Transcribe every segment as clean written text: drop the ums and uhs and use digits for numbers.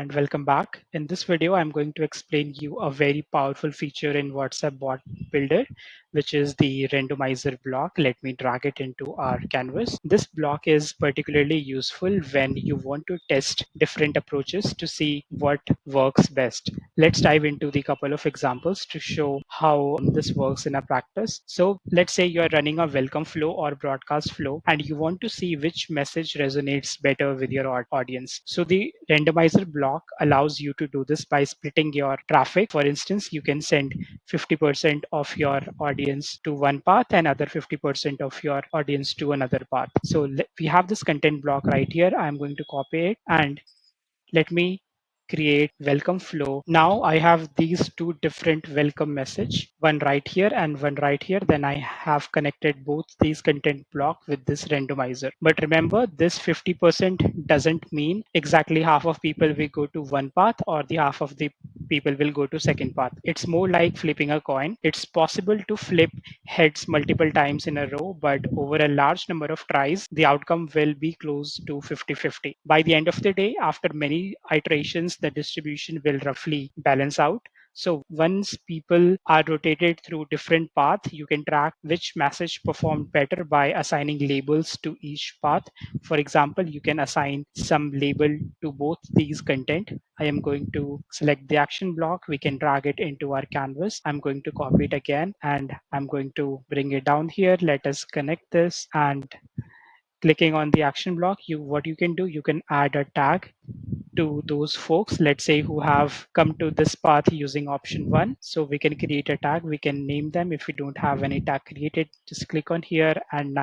and welcome back. In this video, I'm going to explain you a very powerful feature in WhatsApp bot builder, which is the randomizer block. Let me drag it into our canvas. This block is particularly useful when you want to test different approaches to see what works best. Let's dive into the couple of examples to show how this works in a practice. So let's say you're running a welcome flow or broadcast flow and you want to see which message resonates better with your audience. So the randomizer block allows you to do this by splitting your traffic. For instance, you can send 50% of your audience to one path and other 50% of your audience to another path. So we have this content block right here. I'm going to copy it and let me create welcome flow. Now I have these two different welcome message, one right here and one right here. Then I have connected both these content block with this randomizer. But remember, this 50% doesn't mean exactly half of people will go to one path or the half of the people will go to second path. It's more like flipping a coin. It's possible to flip heads multiple times in a row, but over a large number of tries, the outcome will be close to 50-50. By the end of the day, after many iterations, the distribution will roughly balance out. So once people are rotated through different paths, you can track which message performed better by assigning labels to each path. For example, you can assign some label to both these content. I am going to select the action block. We can drag it into our canvas. I'm going to copy it again and I'm going to bring it down here. Let us connect this and clicking on the action block, what you can do, you can add a tag to those folks, let's say, who have come to this path using option 1. So we can create a tag, we can name them. If we don't have any tag created, just click on here and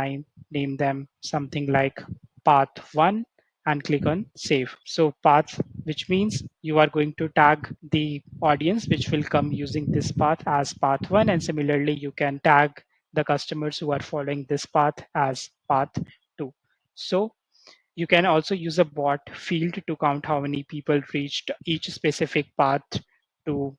name them something like path 1 and click on save. So path, which means you are going to tag the audience which will come using this path as path 1, and similarly you can tag the customers who are following this path as path 2. So you can also use a bot field to count how many people reached each specific path to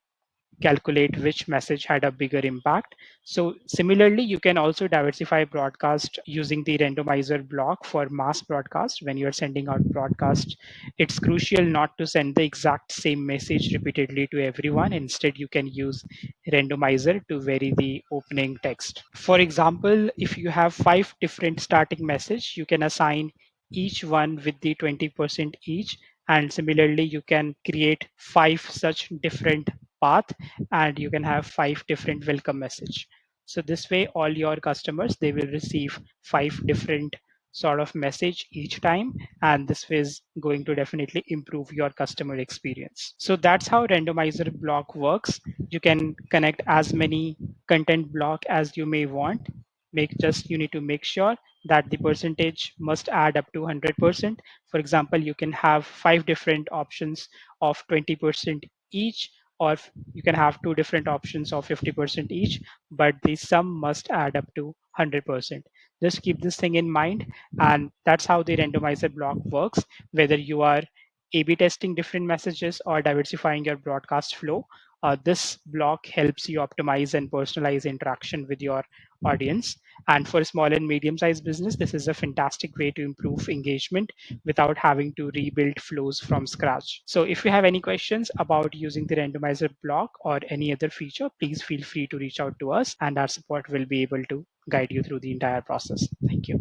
calculate which message had a bigger impact. So similarly, you can also diversify broadcast using the randomizer block for mass broadcast. When you're sending out broadcast, it's crucial not to send the exact same message repeatedly to everyone. Instead, you can use randomizer to vary the opening text. For example, if you have 5 different starting message, you can assign each one with the 20% each. And similarly, you can create 5 such different path and you can have 5 different welcome message. So this way, all your customers, they will receive 5 different sort of message each time, and this is going to definitely improve your customer experience. So that's how randomizer block works. You can connect as many content block as you may want. You need to make sure that the percentage must add up to 100%. For example, you can have 5 different options of 20% each, or you can have 2 different options of 50% each, but the sum must add up to 100%. Just keep this thing in mind, and that's how the randomizer block works. Whether you are A/B testing different messages or diversifying your broadcast flow, this block helps you optimize and personalize interaction with your audience. And for small and medium-sized business, this is a fantastic way to improve engagement without having to rebuild flows from scratch. So if you have any questions about using the randomizer block or any other feature, please feel free to reach out to us and our support will be able to guide you through the entire process. Thank you.